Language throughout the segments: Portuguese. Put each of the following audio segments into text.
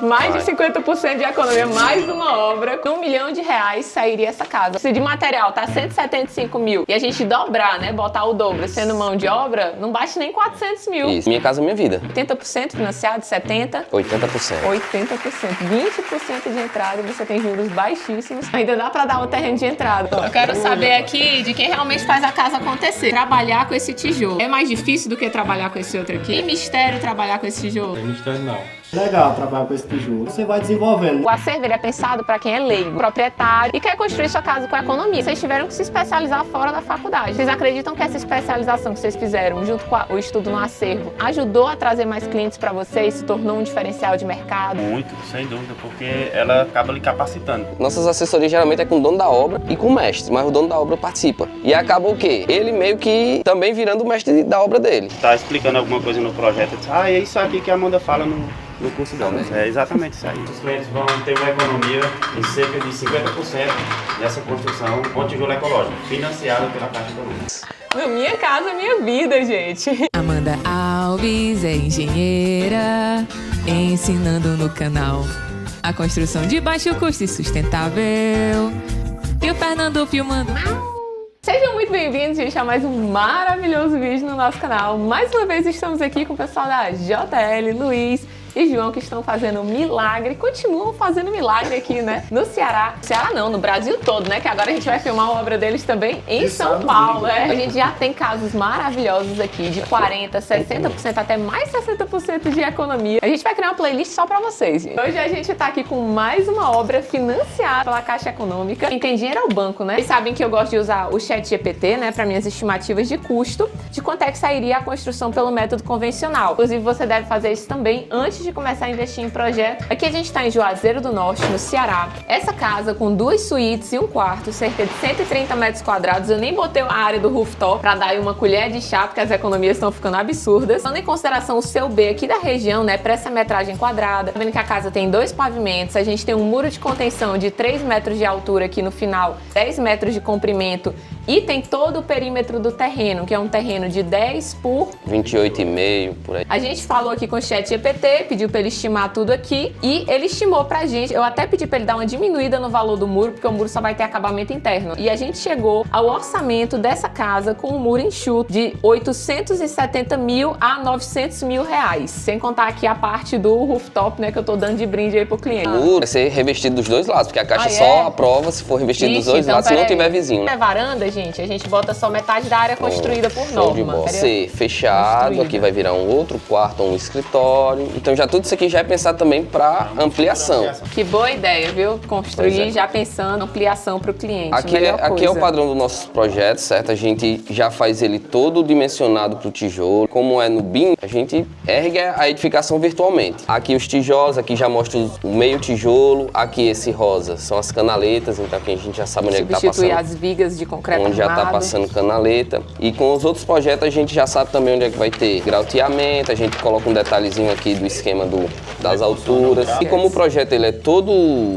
Mais de 50% de economia, mais uma obra. R$1 milhão sairia essa casa. Se de material tá 175 mil e a gente dobrar, né, botar o dobro sendo mão de obra, não bate nem 400 mil. Isso. Minha casa, minha vida. 80% financiado, 70%? 80%. 20% de entrada e você tem juros baixíssimos. Ainda dá pra dar um terreno de entrada. Eu quero saber aqui de quem realmente faz a casa acontecer. Trabalhar com esse tijolo. É mais difícil do que trabalhar com esse outro aqui? Tem mistério trabalhar com esse tijolo? Tem mistério não. Legal trabalhar com esse tijolo. Você vai desenvolvendo. O acervo ele é pensado para quem é leigo, proprietário e quer construir sua casa com economia. Vocês tiveram que se especializar fora da faculdade. Vocês acreditam que essa especialização que vocês fizeram junto com o estudo no acervo ajudou a trazer mais clientes para vocês? Se tornou um diferencial de mercado? Muito, sem dúvida, porque ela acaba lhe capacitando. Nossas assessorias geralmente é com o dono da obra e com o mestre, mas o dono da obra participa. E acaba o quê? Ele meio que também virando o mestre da obra dele. Tá explicando alguma coisa no projeto, diz, é isso aqui que a Amanda fala no curso dela. É exatamente isso aí. Os clientes vão ter uma economia em cerca de 50% nessa construção com tijolo ecológico, financiado pela Caixa Econômica. Minha casa, minha vida, gente. Amanda Alves é engenheira, ensinando no canal a construção de baixo custo e sustentável. E o Fernando filmando. Sejam muito bem-vindos, gente, a mais um maravilhoso vídeo no nosso canal. Mais uma vez estamos aqui com o pessoal da JL, Luiz e João, que estão fazendo milagre, continuam fazendo milagre aqui, né, no Ceará. Ceará não, no Brasil todo, né, que agora a gente vai filmar a obra deles também em São Paulo, A gente já tem casos maravilhosos aqui, de 40%, 60%, até mais 60% de economia. A gente vai criar uma playlist só pra vocês, gente. Hoje a gente tá aqui com mais uma obra financiada pela Caixa Econômica. Quem tem dinheiro é o banco, né? Vocês sabem que eu gosto de usar o ChatGPT, né, para minhas estimativas de custo, de quanto é que sairia a construção pelo método convencional. Inclusive, você deve fazer isso também antes de começar a investir em projeto. Aqui a gente está em Juazeiro do Norte, no Ceará. Essa casa com 2 suítes e um quarto, cerca de 130 metros quadrados. Eu nem botei a área do rooftop para dar aí uma colher de chá, porque as economias estão ficando absurdas. Dando em consideração o CUB aqui da região, né, para essa metragem quadrada. Tá vendo que a casa tem 2 pavimentos, a gente tem um muro de contenção de 3 metros de altura aqui no final, 10 metros de comprimento. E tem todo o perímetro do terreno, que é um terreno de 10 por 28,5 por aí. A gente falou aqui com o ChatGPT, pediu pra ele estimar tudo aqui e ele estimou pra gente. Eu até pedi pra ele dar uma diminuída no valor do muro, porque o muro só vai ter acabamento interno. E a gente chegou ao orçamento dessa casa com um muro enxuto de 870 mil a 900 mil reais. Sem contar aqui a parte do rooftop, né, que eu tô dando de brinde aí pro cliente. O muro vai ser revestido dos dois lados, porque a Caixa só aprova se for revestido dos dois lados, se não tiver vizinho. É varanda, gente, a gente bota só metade da área construída por Show de norma. bola. Ser fechado, aqui vai virar um outro quarto, um escritório. Então já tudo isso aqui já é pensado também para ampliação. Que boa ideia, viu? Construir já pensando ampliação para o cliente. Aqui é o padrão dos nossos projetos, certo? A gente já faz ele todo dimensionado para o tijolo. Como é no BIM, a gente ergue a edificação virtualmente. Aqui os tijolos, aqui já mostra o meio tijolo. Aqui esse rosa são as canaletas, então aqui a gente já sabe onde é que tá passando. Substituir as vigas de concreto onde já tá passando canaleta. E com os outros projetos a gente já sabe também onde é que vai ter grauteamento, a gente coloca um detalhezinho aqui do esquema das alturas. E como o projeto ele é todo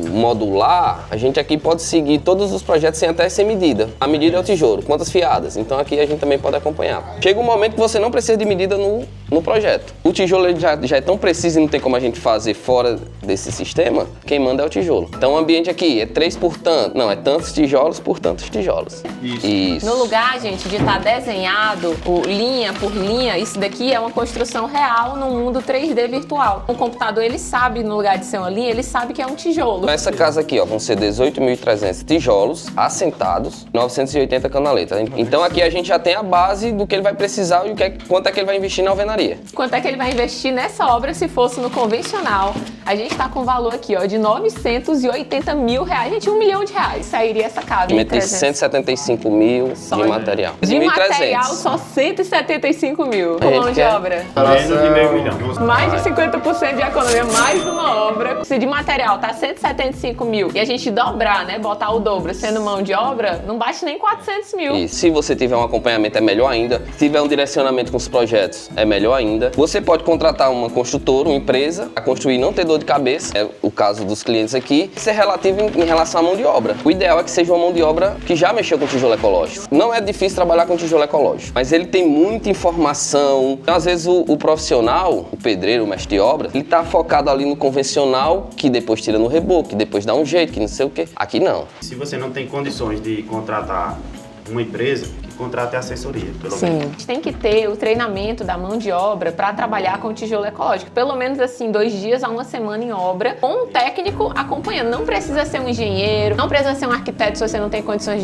modular, a gente aqui pode seguir todos os projetos sem até ser medida. A medida é o tijolo, quantas fiadas. Então aqui a gente também pode acompanhar. Chega um momento que você não precisa de medida no projeto. O tijolo ele já é tão preciso e não tem como a gente fazer fora desse sistema, quem manda é o tijolo. Então o ambiente aqui é 3 por tanto, não, é tantos tijolos por tantos tijolos. Isso. No lugar, gente, de estar desenhado, linha por linha, isso daqui é uma construção real no mundo 3D virtual. O computador, ele sabe, no lugar de ser uma linha, ele sabe que é um tijolo. Essa casa aqui, ó, vão ser 18.300 tijolos assentados, 980 canaletas. Então aqui a gente já tem a base do que ele vai precisar e quanto é que ele vai investir na alvenaria. Quanto é que ele vai investir nessa obra se fosse no convencional? A gente tá com um valor aqui, ó, de 980 mil reais. Gente, R$1 milhão sairia essa casa. Entre 175 mil de material. De material, só 175 mil. Com mão de obra. Menos de meio milhão. Mais de 50% de economia, mais uma obra. Se de material tá 175 mil e a gente dobrar, né, botar o dobro sendo mão de obra, não bate nem 400 mil. E se você tiver um acompanhamento, é melhor ainda. Se tiver um direcionamento com os projetos, é melhor ainda. Você pode contratar uma construtora, uma empresa, a construir e não ter dor de cabeça. É o caso dos clientes aqui. Isso é relativo em relação à mão de obra. O ideal é que seja uma mão de obra que já mexeu com tijolo ecológico. Não é difícil trabalhar com tijolo ecológico, mas ele tem muita informação. Então, às vezes, o profissional, o pedreiro, o mestre de obra, ele tá focado ali no convencional convencional, que depois tira no reboco, que depois dá um jeito, que não sei o quê. Aqui não. Se você não tem condições de contratar uma empresa, que contrate a assessoria, pelo menos. Sim. A gente tem que ter o treinamento da mão de obra para trabalhar com o tijolo ecológico. Pelo menos assim, 2 dias a 1 semana em obra, com um técnico acompanhando. Não precisa ser um engenheiro, não precisa ser um arquiteto se você não tem condições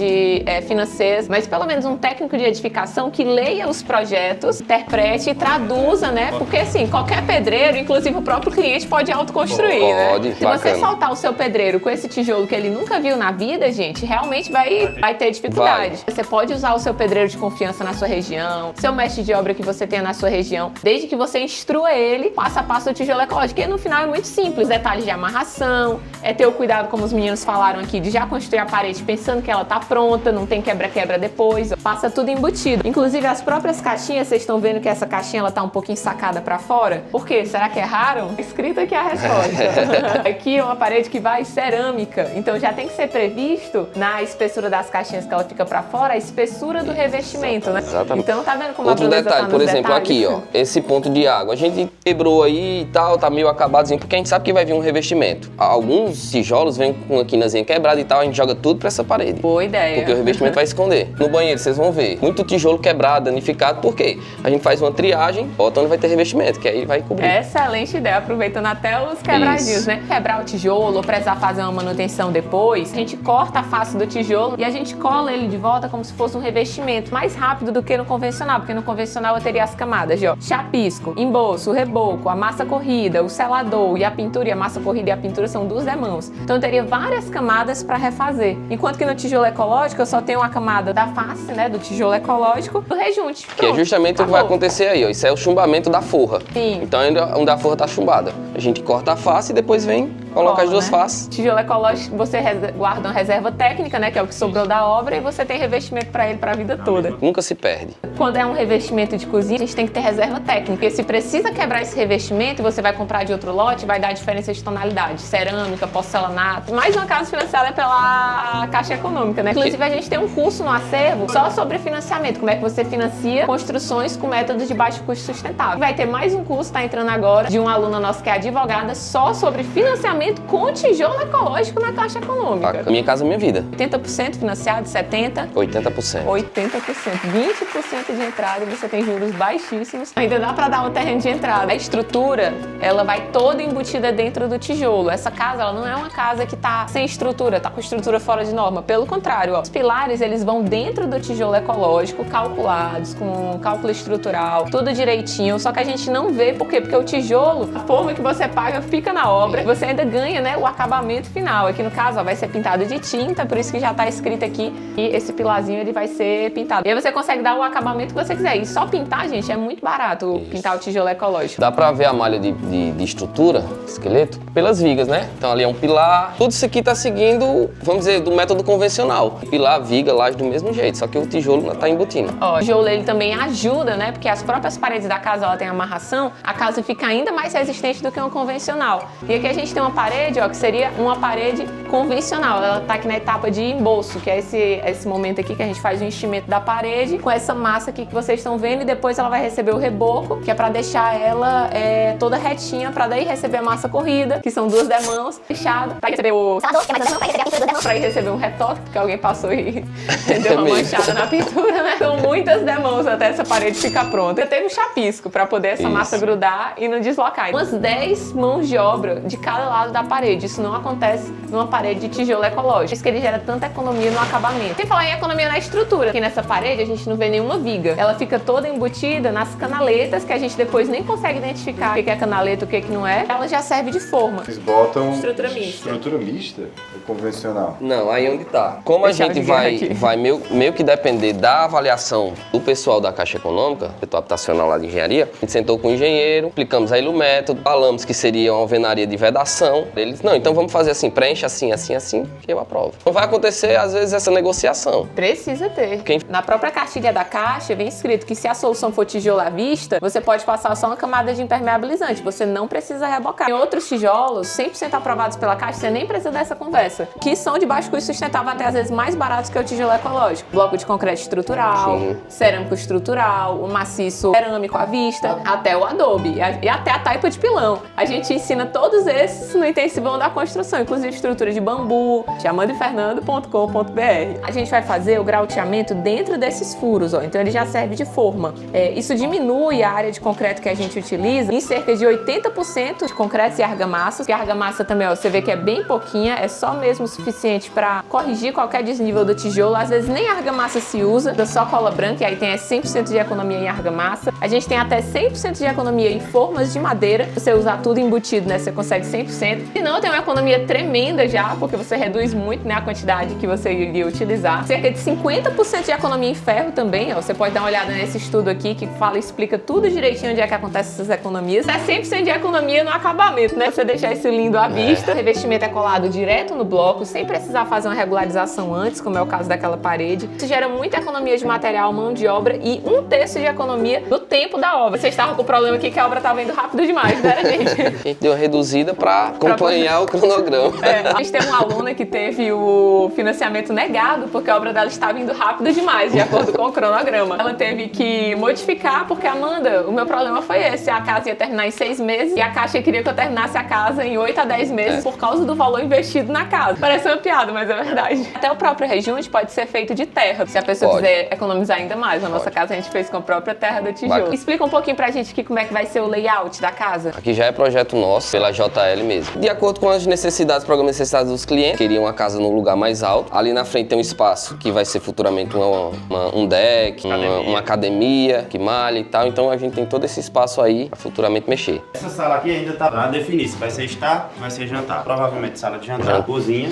financeiras, mas pelo menos um técnico de edificação que leia os projetos, interprete e traduza, né? Porque assim, qualquer pedreiro, inclusive o próprio cliente, pode autoconstruir, Pode, né? Se bacana. você soltar o seu pedreiro com esse tijolo que ele nunca viu na vida, gente, realmente vai ter dificuldade. Você pode usar o seu pedreiro de confiança na sua região, seu mestre de obra que você tenha na sua região, desde que você instrua ele passo a passo do tijolo ecológico. E no final é muito simples, detalhes de amarração, ter o cuidado, como os meninos falaram aqui, de já construir a parede pensando que ela tá pronta, não tem quebra-quebra depois, passa tudo embutido. Inclusive as próprias caixinhas, vocês estão vendo que essa caixinha ela tá um pouquinho sacada pra fora? Por quê? Será que erraram? Escrito aqui a resposta. Aqui é uma parede que vai cerâmica, então já tem que ser previsto na espessura das caixinhas que ela fica pra fora, a espessura do revestimento, né? Exatamente. Então tá vendo como Outro a beleza detalhe, tá por nos exemplo, detalhes? aqui, ó, esse ponto de água. A gente quebrou aí e tal, tá meio acabadozinho, porque a gente sabe que vai vir um revestimento. Alguns tijolos vêm com a quinazinha quebrada e tal, a gente joga tudo pra essa parede. Boa ideia. Porque o revestimento vai esconder. No banheiro, vocês vão ver muito tijolo quebrado, danificado, por quê? A gente faz uma triagem, bota onde vai ter revestimento, que aí vai cobrir. Excelente ideia, aproveitando até os quebradinhos, Isso. né? Quebrar o tijolo ou precisar fazer uma manutenção depois, a gente corta a face do tijolo e a gente cola ele de volta como se fosse um revestimento, mais rápido do que no convencional, porque no convencional eu teria as camadas de chapisco, embolso, reboco, a massa corrida, o selador e a pintura, e a massa corrida e a pintura são 2 demãos. Então eu teria várias camadas para refazer. Enquanto que no tijolo ecológico eu só tenho uma camada da face, né, do tijolo ecológico, do rejunte. Que é Pronto, justamente o que vai acabou. acontecer aí, ó. Isso é o chumbamento da forra. Sim. Então ainda onde a forra tá chumbada. A gente corta a face e depois vem, coloca as duas né? faces. Tijolo ecológico, você guarda uma reserva técnica, né, que é o que sobrou da obra, e você tem revestimento para ele para a vida toda. Nunca se perde. Quando é um revestimento de cozinha, a gente tem que ter reserva técnica, porque se precisa quebrar esse revestimento, você vai comprar de outro lote, vai dar diferença de tonalidade, cerâmica, porcelanato. Mais uma casa financiada pela Caixa Econômica, né? Inclusive a gente tem um curso no acervo só sobre financiamento, como é que você financia construções com métodos de baixo custo sustentável. Vai ter mais um curso, tá entrando agora, de uma aluna nossa que é advogada, só sobre financiamento com tijolo ecológico na Caixa Econômica. Bacana. Minha casa, minha vida. 80% financiado, 70%. 80%. 20% de entrada e você tem juros baixíssimos. Ainda dá para dar um terreno de entrada. A estrutura, ela vai toda embutida dentro do tijolo. Essa casa, ela não é uma casa que tá sem estrutura, tá com estrutura fora de norma. Pelo contrário, ó, os pilares, eles vão dentro do tijolo ecológico, calculados, com cálculo estrutural, tudo direitinho. Só que a gente não vê, por quê? Porque o tijolo, a forma que você paga fica na obra. Você ainda ganha, né, o acabamento final. Aqui no caso, ó, vai ser pintado de tinta, por isso que já tá escrito aqui. E esse pilarzinho, ele vai ser pintado. E aí você consegue dar o acabamento que você quiser. E só pintar, gente, é muito barato pintar o tijolo ecológico. Dá pra ver a malha de estrutura, esqueleto, pelas vigas, né? Então ali é um pilar. Tudo isso aqui tá seguindo, vamos dizer, do método convencional. Pilar, viga, laje do mesmo jeito, só que o tijolo tá embutindo. Ó, o tijolo, ele também ajuda, né? Porque as próprias paredes da casa, ela tem amarração, a casa fica ainda mais resistente do que uma convencional. E aqui a gente tem uma parede, ó, que seria uma parede convencional. Ela tá aqui na etapa de embolso, que é esse momento aqui que a gente faz o enchimento da parede com essa massa aqui que vocês estão vendo, e depois ela vai receber o reboco, que é pra deixar ela toda retinha, pra daí receber a massa corrida, que são 2 demãos, fechado, pra receber o selador, que é mais 2 demãos, pra receber a pintura 2 demãos, pra ir receber um retoque, porque alguém passou e deu uma manchada na pintura, né? São muitas demãos até essa parede ficar pronta. Eu tenho um chapisco pra poder essa massa grudar e não deslocar. Umas 10 mãos de obra de cada lado da parede. Isso não acontece numa parede de tijolo ecológico. Por isso que ele gera tanta economia no acabamento. Sem falar em economia na estrutura. Aqui nessa parede a gente não vê nenhuma viga. Ela fica toda embutida nas canaletas, que a gente depois nem consegue identificar o que é canaleta, o que não é. Ela já serve de forma. Vocês botam Estrutura mista. Estrutura mista ou convencional? Não, aí onde tá. Como a Deixa eu gente ligar aqui. vai meio que depender da avaliação do pessoal da Caixa Econômica, setor habitacional lá de engenharia, a gente sentou com o engenheiro, explicamos a ele o método, falamos que seria uma alvenaria de vedação. Eles, não, então vamos fazer assim, preenche assim, que eu aprovo. Não vai acontecer, às vezes, essa negociação. Precisa ter. Quem- Na própria cartilha da Caixa vem escrito que se a solução for tijolo à vista, você pode passar só uma camada de impermeabilizante, você não precisa rebocar. Em outros tijolos, 100% aprovados pela Caixa, você nem precisa dessa conversa, que são de baixo custo sustentável, até às vezes mais baratos que o tijolo ecológico. Bloco de concreto estrutural, Sim. cerâmico estrutural, o maciço cerâmico à vista, até o adobe e até a taipa de pilão. A gente ensina todos esses no intensivão da construção, inclusive estrutura de bambu, chamandofernando.com.br. A gente vai fazer o grauteamento dentro desses furos, ó, então ele já serve de forma. Isso diminui a área de concreto que a gente utiliza em cerca de 80% de concretos e argamassas, que a argamassa também, ó, você vê que é bem pouquinha, é só mesmo o suficiente para corrigir qualquer desnível do tijolo. Às vezes nem argamassa se usa, só cola branca, e aí tem 100% de economia em argamassa. A gente tem até 100% de economia em formas de madeira. Se você usar tudo embutido, né, você consegue 100%. Se não, tem uma economia tremenda já, porque você reduz muito, né, a quantidade que você iria utilizar. Cerca de 50% de economia em ferro também, ó. Você pode dar uma olhada nesse estudo aqui que fala e explica tudo direitinho onde é que acontecem essas economias. É 100% de economia no acabamento, né? Você deixar isso lindo à vista. O revestimento é colado direto no bloco, sem precisar fazer uma regularização antes, como é o caso daquela parede. Isso gera muita economia de material, mão de obra e 1/3 de economia no tempo da obra. Vocês estavam com o problema aqui que a obra estava indo rápido demais, né, gente? A gente deu uma reduzida para acompanhar o cronograma. A gente teve uma aluna que teve o financiamento negado porque a obra dela estava indo rápido demais, de acordo com o cronograma. Ela teve que modificar porque, Amanda, o meu problema foi esse. A casa ia terminar em 6 meses e a Caixa queria que eu terminasse a casa em 8 a 10 meses por causa do valor investido na casa. Parece uma piada, mas é verdade. Até o próprio rejunte pode ser feito de terra, se a pessoa quiser economizar ainda mais. A nossa casa a gente fez com a própria terra do tijolo. Bacana. Explica um pouquinho pra gente aqui como é que vai ser o layout da casa. Aqui já é projeto nosso, pela JL mesmo. De acordo com as necessidades, programa de necessidades dos clientes, queriam uma casa num lugar mais alto. Ali na frente tem um espaço que vai ser futuramente um deck, uma academia, que malha e tal. Então a gente tem todo esse espaço aí pra futuramente mexer. Essa sala aqui ainda tá pra definir se vai ser estar, vai ser jantar. Provavelmente sala de jantar, cozinha.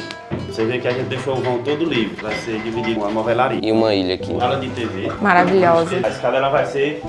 Você vê que a gente deixou o vão todo livre, vai ser dividido com uma novelaria. E uma ilha aqui. Sala de TV. Maravilhosa. A escada ela vai ser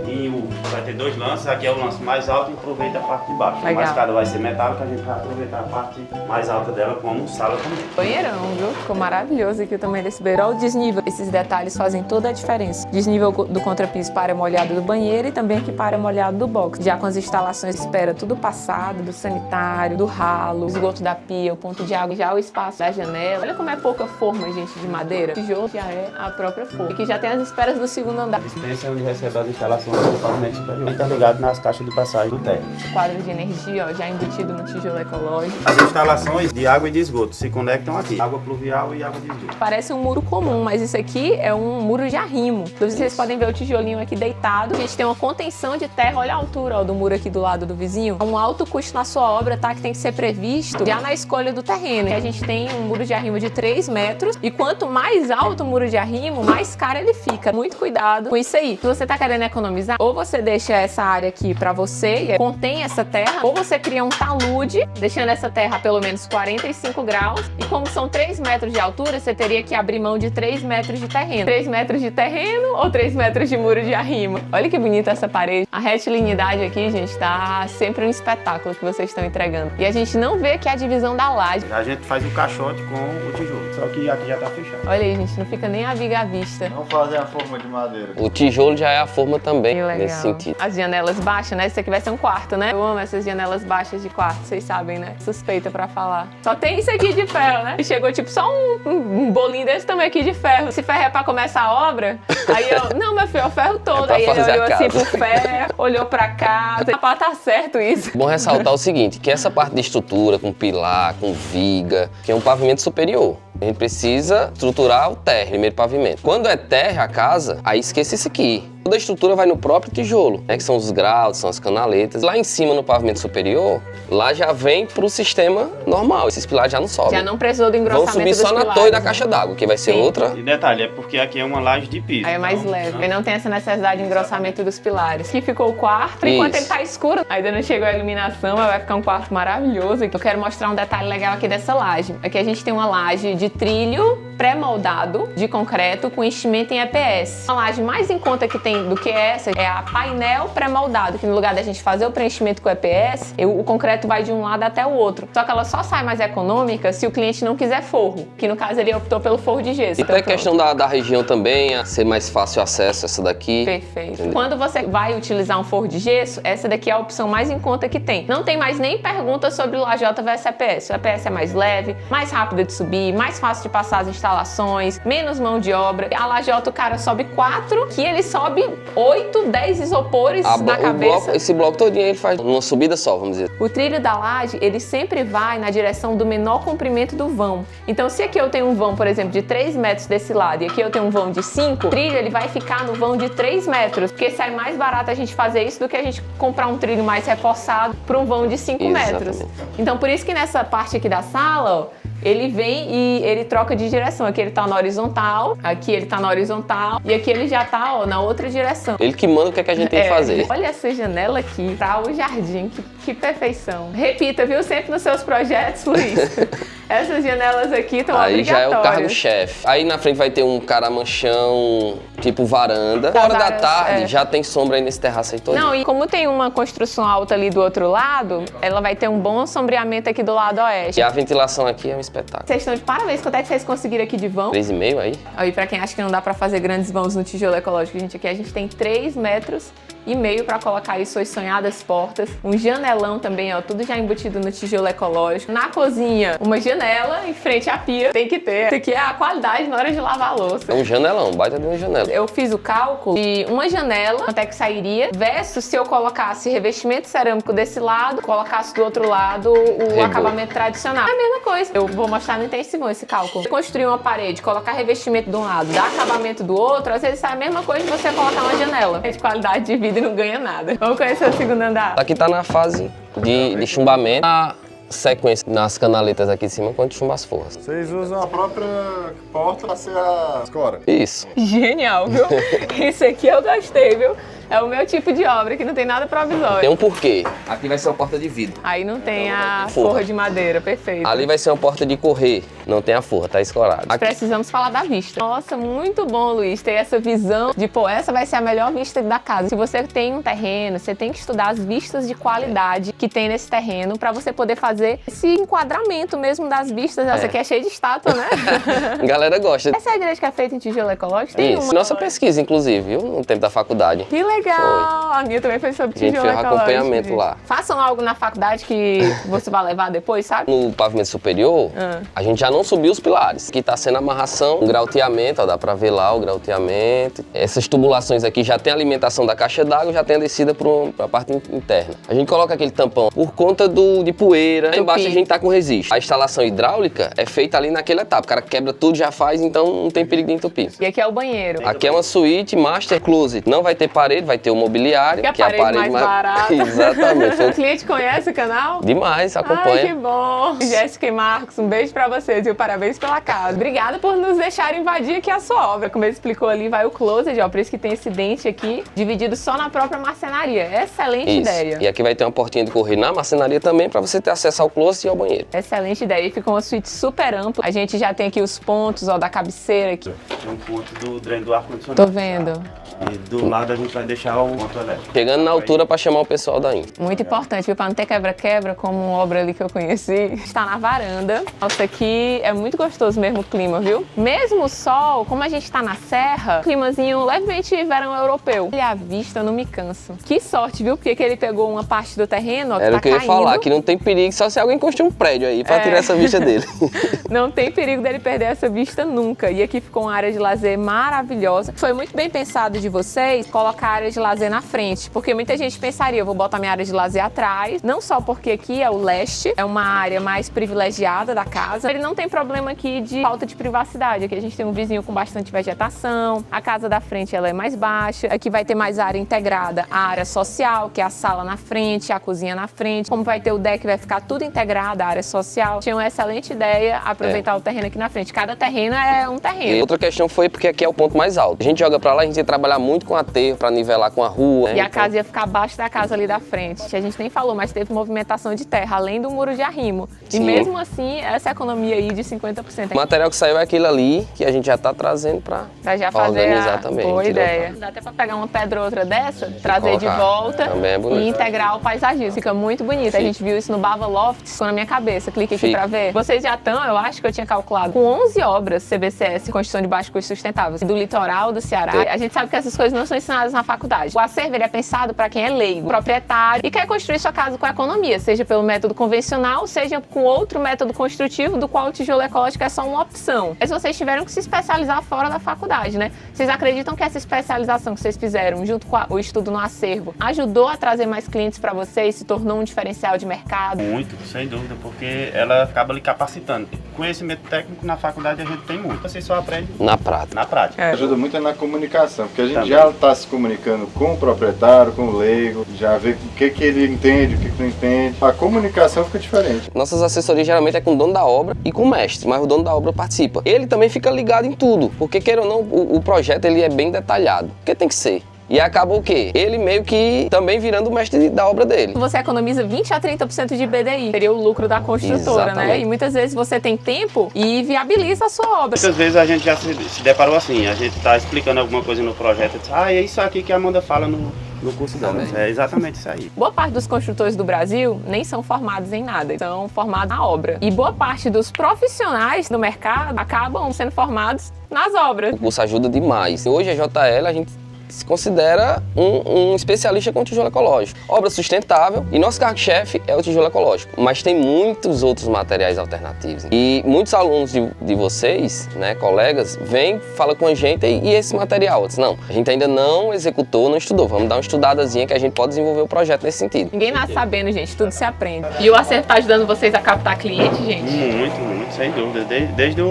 em U. Vai ter 2 lances, aqui é o lance mais alto e aproveita a parte de baixo. Legal. A escada vai ser metálica, a gente vai aproveitar a parte mais alta dela como sala também. Banheirão, viu? Ficou maravilhoso aqui também desse banheiro. Olha o desnível. Esses detalhes fazem toda a diferença. Desnível do contrapiso para molhado do banheiro e também aqui para molhado do box. Já com as instalações, espera tudo passado, do sanitário, do ralo, o esgoto da pia, o ponto de água, já o espaço da janela. Olha como é pouca forma, gente, de madeira. O tijolo já é a própria forma. Aqui já tem as esperas do segundo andar. Dispensa onde recebe as instalações do pavimento superior. Interligado nas caixas de passagem do térreo. Quadro de energia, ó, já embutido no tijolo ecológico. As instalações de água e de esgoto se conectam aqui. Água pluvial e água de esgoto. Parece um muro comum, mas isso aqui é um muro de arrimo. Então vocês podem ver o tijolinho aqui deitado. A gente tem uma contenção de terra. Olha a altura, ó, do muro aqui do lado do vizinho. É um alto custo na sua obra, tá? Que tem que ser previsto já na escolha do terreno. A gente tem um muro de arrimo de 3 metros e quanto mais alto o muro de arrimo, mais caro ele fica. Muito cuidado com isso aí. Se você tá querendo economizar, ou você deixa essa área aqui pra você e contém essa terra, ou você cria um talude, deixando essa terra a pelo menos 45 graus. E como são 3 metros de altura, você teria que abrir mão de 3 metros de terreno. 3 metros de terreno ou 3 metros de muro de arrimo. Olha que bonita essa parede. A retilinidade aqui, gente, tá sempre um espetáculo que vocês estão entregando. E a gente não vê que é a divisão da laje. A gente faz o caixote com o tijolo. Só que aqui já tá fechado. Olha aí, gente, não fica nem a viga à vista. Vamos fazer a forma de madeira. O tijolo já é a forma também, Que legal. nesse sentido. As janelas baixas, né? Isso aqui vai ser um quarto, né? Eu amo essas janelas baixas de quarto, vocês sabem, né? Suspeita pra falar. Só tem isso aqui de ferro, né? E chegou tipo só um bolinho desse tamanho aqui de ferro. Se ferro é pra começar a obra, aí eu, não, meu filho, é o ferro todo. pra Aí ele fazer a olhou assim casa. pro ferro, olhou pra casa. Rapaz, tá certo isso. Bom ressaltar o seguinte, que essa parte de estrutura, com pilar, com viga, que é um pavimento superior. A gente precisa estruturar o térreo, primeiro pavimento. Quando é térreo a casa, aí esqueça isso aqui. Toda a estrutura vai no próprio tijolo, né, que são os graus, são as canaletas. Lá em cima, no pavimento superior, lá já vem pro sistema normal. Esses pilares já não sobem. Já não precisou do engrossamento Vão subir dos só na pilares, torre da né? caixa d'água, que vai ser Sim. outra. E detalhe, é porque aqui é uma laje de piso. Aí é mais então, leve. Aí não tem essa necessidade de engrossamento dos pilares. Aqui ficou o quarto, enquanto Isso. ele tá escuro. Ainda não chegou a iluminação, mas vai ficar um quarto maravilhoso. Eu quero mostrar um detalhe legal aqui dessa laje. Aqui a gente tem uma laje de trilho pré-moldado de concreto com enchimento em EPS. A laje mais em conta que tem do que essa é a painel pré-moldado, que no lugar da gente fazer o preenchimento com EPS, o concreto vai de um lado até o outro. Só que ela só sai mais econômica se o cliente não quiser forro, que no caso ele optou pelo forro de gesso. E até a questão da região também, a ser mais fácil o acesso, essa daqui. Perfeito. Entendeu? Quando você vai utilizar um forro de gesso, essa daqui é a opção mais em conta que tem. Não tem mais nem pergunta sobre o lajota versus EPS. O EPS é mais leve, mais rápido de subir, mais mais fácil de passar as instalações, menos mão de obra. A lajota o cara sobe 4, que ele sobe 8, 10 isopores na cabeça. Esse bloco todinho ele faz numa subida só, vamos dizer. O trilho da laje, ele sempre vai na direção do menor comprimento do vão. Então, se aqui eu tenho um vão, por exemplo, de 3 metros desse lado e aqui eu tenho um vão de 5, o trilho ele vai ficar no vão de 3 metros, porque sai mais barato a gente fazer isso do que a gente comprar um trilho mais reforçado para um vão de 5 metros. Então, por isso que nessa parte aqui da sala, ó, ele vem e ele troca de direção. Aqui ele tá na horizontal, aqui ele tá na horizontal e aqui ele já tá, ó, na outra direção. Ele que manda o que, é que a gente tem que fazer. Olha essa janela aqui, tá o jardim, que perfeição. Repita, viu? Sempre nos seus projetos, Luiz. Essas janelas aqui estão obrigatórias. Aí já é o cargo-chefe. Aí na frente vai ter um caramanchão, tipo varanda. Hora da tarde já tem sombra aí nesse terraço aí todo. Não, e como tem uma construção alta ali do outro lado, ela vai ter um bom sombreamento aqui do lado oeste. E a ventilação aqui é um espetáculo. Vocês estão de parabéns. Quanto é que vocês conseguiram aqui de vão? 3,5 aí? Aí, pra quem acha que não dá pra fazer grandes vãos no tijolo ecológico, gente, aqui a gente tem 3,5 metros pra colocar aí suas sonhadas portas. Um janelão também, ó, tudo já embutido no tijolo ecológico. Na cozinha, uma janela em frente à pia. Tem que ter. Isso aqui é a qualidade na hora de lavar a louça. É um janelão, baita de uma janela. Eu fiz o cálculo de uma janela, quanto é que sairia, versus se eu colocasse revestimento cerâmico desse lado, colocasse do outro lado o acabamento tradicional. É a mesma coisa. Eu vou mostrar no intensivão esse cálculo. Construir uma parede, colocar revestimento de um lado, dar acabamento do outro, às vezes sai a mesma coisa de você colocar uma janela. É de qualidade de vida e não ganha nada. Vamos conhecer o segundo andar. Aqui tá na fase de chumbamento. A sequência nas canaletas aqui em cima quando chumba as forras. Vocês usam a própria porta para ser a escora. Isso. Genial, viu? Isso aqui eu gostei, viu? É o meu tipo de obra, que não tem nada provisório. Tem um porquê. Aqui vai ser uma porta de vidro. Aí não tem a forra de madeira, perfeito. Ali vai ser uma porta de correr. Não tem a forra, tá escorado. Aqui... Precisamos falar da vista. Nossa, muito bom, Luiz, ter essa visão de, pô, essa vai ser a melhor vista da casa. Se você tem um terreno, você tem que estudar as vistas de qualidade que tem nesse terreno pra você poder fazer esse enquadramento mesmo das vistas. Essa aqui é cheia de estátua, né? A galera gosta. Essa é a igreja que é feita em tijolo ecológico? Tem Isso. uma. Nossa pesquisa, inclusive, viu? No tempo da faculdade. Que legal! A minha também foi sobre tijolo ecológico. A gente fez acompanhamento gente. lá. Façam algo na faculdade que você vai levar depois, sabe? No pavimento superior, a gente já não subiu os pilares. Aqui tá sendo amarração, um grauteamento, ó, dá pra ver lá o grauteamento. Essas tubulações aqui já tem a alimentação da caixa d'água, já tem a descida pra parte interna. A gente coloca aquele tampão por conta de poeira. Aí embaixo a gente tá com resiste. A instalação hidráulica é feita ali naquela etapa. O cara quebra tudo, já faz, então não tem perigo de entupir. E aqui é o banheiro. Aqui é uma suíte master closet. Não vai ter parede, vai ter o mobiliário. Que é a parede mais barata. Exatamente. O cliente conhece o canal? Demais, acompanha. Ai, que bom. Jéssica e Marcos, um beijo pra vocês, viu? Parabéns pela casa. Obrigada por nos deixarem invadir aqui a sua obra. Como ele explicou ali, vai o closet, ó, por isso que tem esse dente aqui, dividido só na própria marcenaria. Excelente ideia. E aqui vai ter uma portinha de correr na marcenaria também, pra você ter acesso ao closet e ao banheiro. Excelente ideia. E ficou uma suíte super ampla. A gente já tem aqui os pontos, ó, da cabeceira aqui. Tem um ponto do dreno do ar-condicionado. Tô vendo. E do lado a gente vai deixar o ponto elétrico. Chegando na altura pra chamar o pessoal daí. Muito importante, viu? Pra não ter quebra-quebra, como uma obra ali que eu conheci. Está na varanda. Nossa, aqui é muito gostoso mesmo o clima, viu? Mesmo o sol, como a gente tá na serra, climazinho levemente verão europeu. E a vista, eu não me canso. Que sorte, viu? Porque ele pegou uma parte do terreno, ó, que Era tá o que eu ia caindo. falar, que não tem perigo, só se alguém construir um prédio aí pra tirar essa vista dele. Não tem perigo dele perder essa vista nunca. E aqui ficou uma área de lazer maravilhosa. Foi muito bem pensado de vocês colocar a área de lazer na frente, porque muita gente pensaria, eu vou botar minha área de lazer atrás, não só porque aqui é o leste, é uma área mais privilegiada da casa. Ele não tem problema aqui de falta de privacidade. Aqui a gente tem um vizinho com bastante vegetação, a casa da frente ela é mais baixa, aqui vai ter mais área integrada, a área social, que é a sala na frente, a cozinha na frente. Como vai ter o deck, vai ficar tudo integrado, a área social. Tinha uma excelente ideia aproveitar o terreno aqui na frente. Cada terreno é um terreno. E outra questão foi porque aqui é o ponto mais alto. A gente joga pra lá, a gente ia trabalhar muito com aterro pra nivelar com a rua. E a casa ia ficar abaixo da casa ali da frente. A gente nem falou, mas teve movimentação de terra, além do muro de arrimo. E mesmo assim, essa economia aí de 50%. O material que saiu é aquele ali, que a gente já tá trazendo pra já fazer organizar também. Boa ideia. Dá até pra pegar uma pedra ou outra dessa, trazer de volta e integrar o paisagismo. Fica muito bonito. Sim. A gente viu isso no Bava Lofts, ficou na minha cabeça. Clique aqui pra ver. Vocês já estão, eu acho que eu tinha calculado, com 11 obras CBCS, Construção de Baixo Custo Sustentável, do litoral do Ceará. A gente sabe que essas coisas não são ensinadas na faculdade. faculdade. O acervo ele é pensado para quem é leigo, proprietário e quer construir sua casa com economia, seja pelo método convencional, seja com outro método construtivo, do qual o tijolo ecológico é só uma opção. Mas vocês tiveram que se especializar fora da faculdade, né? Vocês acreditam que essa especialização que vocês fizeram, junto com o estudo no acervo, ajudou a trazer mais clientes para vocês, se tornou um diferencial de mercado? Muito, sem dúvida, porque ela acaba lhe capacitando. Conhecimento técnico na faculdade a gente tem muito, você só aprende Na prática. na prática. Ajuda muito na comunicação, porque a gente Também. já está se comunicando com o proprietário, com o leigo, já vê o que ele entende, o que não entende. A comunicação fica diferente. Nossas assessorias geralmente é com o dono da obra e com o mestre, mas o dono da obra participa. Ele também fica ligado em tudo, porque queira ou não, o projeto ele é bem detalhado, porque tem que ser. E acaba o quê? Ele meio que também virando o mestre da obra dele. Você economiza 20 a 30% de BDI, seria o lucro da construtora, né? Exatamente. E muitas vezes você tem tempo e viabiliza a sua obra. Muitas vezes a gente já se deparou assim, a gente está explicando alguma coisa no projeto e diz, é isso aqui que a Amanda fala no curso dela. É exatamente isso aí. Boa parte dos construtores do Brasil nem são formados em nada, são formados na obra. E boa parte dos profissionais do mercado acabam sendo formados nas obras. O curso ajuda demais. Hoje a JL a gente se considera um especialista com tijolo ecológico. Obra sustentável e nosso cargo-chefe é o tijolo ecológico. Mas tem muitos outros materiais alternativos. E muitos alunos de vocês, né, colegas, vêm, falam com a gente e esse material. Eu disse, não, a gente ainda não executou, não estudou. Vamos dar uma estudadazinha que a gente pode desenvolver o projeto nesse sentido. Ninguém nasce sabendo, gente, tudo se aprende. E o acervo tá ajudando vocês a captar cliente, gente? Muito, sem dúvida. Desde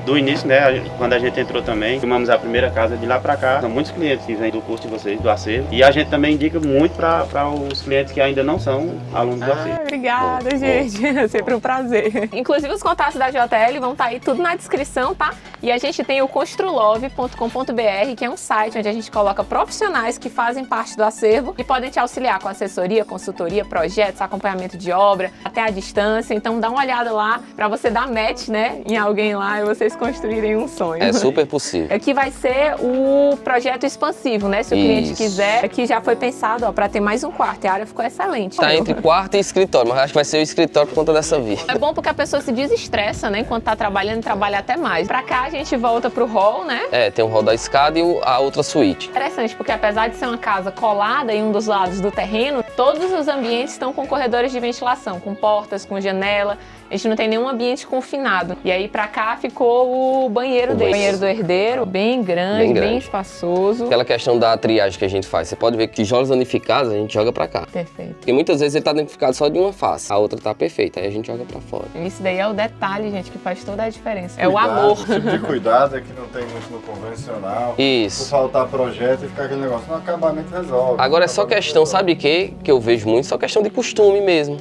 do início, né, quando a gente entrou também, filmamos a primeira casa de lá pra cá. São muitos clientes que vêm do curso de vocês, do acervo. E a gente também indica muito para os clientes que ainda não são alunos do acervo. Obrigada, gente. É sempre um prazer. Inclusive, os contatos da JL vão estar aí tudo na descrição, tá? E a gente tem o construlove.com.br, que é um site onde a gente coloca profissionais que fazem parte do acervo e podem te auxiliar com assessoria, consultoria, projetos, acompanhamento de obra, até a distância. Então, dá uma olhada lá para você dar match, né, em alguém lá e vocês construírem um sonho. É super possível. Aqui vai ser o projeto expansivo, né? Se o cliente quiser. Aqui já foi pensado, ó, para ter mais um quarto. E a área ficou excelente. Tá entre quarto e escritório, mas acho que vai ser o escritório por conta dessa via. É bom porque a pessoa se desestressa, né? Enquanto tá trabalhando, trabalha até mais. Pra cá a gente volta pro hall, né? É, tem o hall da escada e a outra suíte. Interessante, porque apesar de ser uma casa colada em um dos lados do terreno, todos os ambientes estão com corredores de ventilação, com portas, com janela. A gente não tem nenhum ambiente confinado. E aí pra cá ficou o banheiro dele. O banheiro do herdeiro, bem grande, bem espaçoso. Aquela questão da triagem que a gente faz. Você pode ver que tijolos danificados a gente joga pra cá. Perfeito. Porque muitas vezes ele tá danificado só de uma face, a outra tá perfeita, aí a gente joga pra fora. Isso daí é o detalhe, gente, que faz toda a diferença. É o amor. O tipo de cuidado é que não tem muito no convencional. Isso. Se faltar projeto e ficar aquele negócio, no acabamento resolve. Agora é só questão, sabe o que eu vejo muito? Só questão de costume mesmo.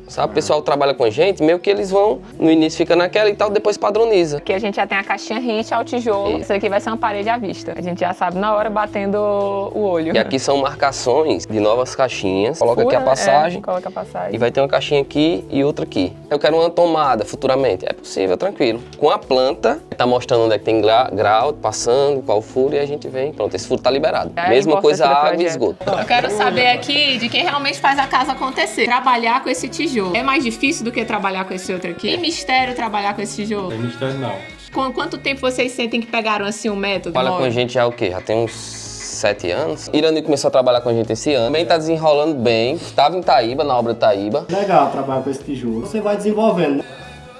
Sabe, o pessoal trabalha com a gente, meio que eles vão, no início fica naquela e tal, depois padroniza. Aqui a gente já tem a caixinha hit ao tijolo. Isso aqui vai ser uma parede à vista. A gente já sabe na hora batendo o olho. E aqui são marcações de novas caixinhas. Coloca aqui a passagem. Coloca a passagem. E vai ter uma caixinha aqui e outra aqui. Eu quero uma tomada futuramente. É possível, tranquilo. Com a planta, tá mostrando onde é que tem grau, passando, qual furo, e a gente vem. Pronto, esse furo tá liberado. É Mesma coisa do água e projeto. esgoto. Eu quero saber aqui de quem realmente faz a casa acontecer. Trabalhar com esse tijolo. É mais difícil do que trabalhar com esse outro aqui? Que mistério trabalhar com esse tijolo? Tem mistério não. Com quanto tempo vocês sentem que pegaram assim um método? Trabalha com a gente já o quê? Já tem uns 7 anos. Irani começou a trabalhar com a gente esse ano. Também tá desenrolando bem. Estava em Taíba, na obra de Taíba. Legal trabalhar com esse tijolo. Você vai desenvolvendo, né?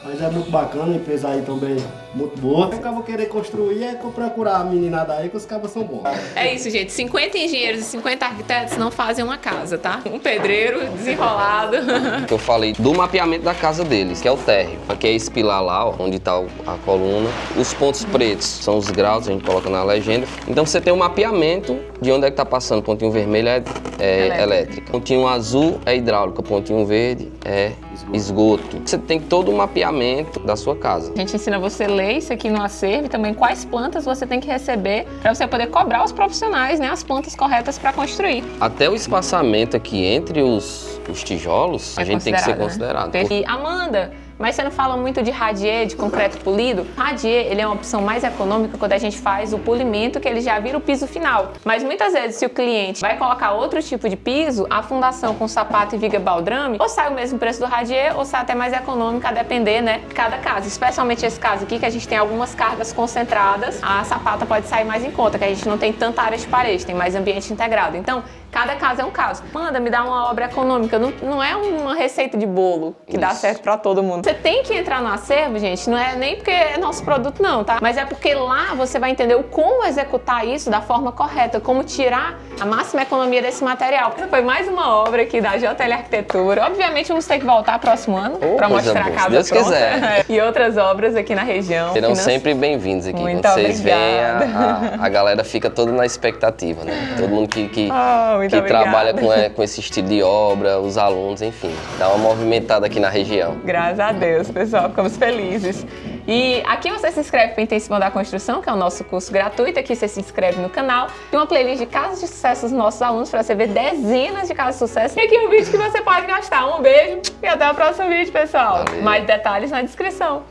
Mas é muito bacana, a empresa aí também muito boa. O cara querer construir é procurar a meninada aí que os cabos são bons. É isso, gente. 50 engenheiros e 50 arquitetos não fazem uma casa, tá? Um pedreiro desenrolado. Que eu falei do mapeamento da casa deles, que é o térreo. Aqui é esse pilar lá, ó, onde tá a coluna. Os pontos pretos são os graus, a gente coloca na legenda. Então você tem um mapeamento de onde é que tá passando. Pontinho vermelho é elétrica. Pontinho azul é hidráulica. Pontinho verde é esgoto. Você tem todo o mapeamento da sua casa. A gente ensina você a ler isso aqui no acervo e também quais plantas você tem que receber para você poder cobrar os profissionais, né, as plantas corretas para construir. Até o espaçamento aqui entre os tijolos, a gente tem que ser considerado, considerado. Né? E Amanda, mas você não fala muito de radier, de concreto polido. Radier, ele é uma opção mais econômica quando a gente faz o polimento, que ele já vira o piso final. Mas muitas vezes, se o cliente vai colocar outro tipo de piso, a fundação com sapato e viga baldrame, ou sai o mesmo preço do radier, ou sai até mais econômica, a depender, né, de cada caso. Especialmente esse caso aqui, que a gente tem algumas cargas concentradas, a sapata pode sair mais em conta, que a gente não tem tanta área de parede, tem mais ambiente integrado. Então, cada caso é um caso. Manda, me dá uma obra econômica. Não é uma receita de bolo que dá certo pra todo mundo. Você tem que entrar no acervo, gente, não é nem porque é nosso produto não, tá? Mas é porque lá você vai entender como executar isso da forma correta, como tirar a máxima economia desse material. Essa foi mais uma obra aqui da JL Arquitetura. Obviamente vamos ter que voltar próximo ano pra mostrar a casa Deus pronta. quiser. E outras obras aqui na região. Serão sempre bem-vindos aqui. Muito Quando vocês vêm, obrigada. a galera fica toda na expectativa, né? Todo mundo que Muito obrigada. trabalha com esse estilo de obra, os alunos, enfim. Dá uma movimentada aqui na região. Graças a Deus, pessoal, ficamos felizes. E aqui você se inscreve para Intensivão da Construção, que é o nosso curso gratuito. Aqui você se inscreve no canal. Tem uma playlist de casos de sucesso dos nossos alunos para você ver dezenas de casos de sucesso. E aqui um vídeo que você pode gastar. Um beijo e até o próximo vídeo, pessoal. Valeu. Mais detalhes na descrição.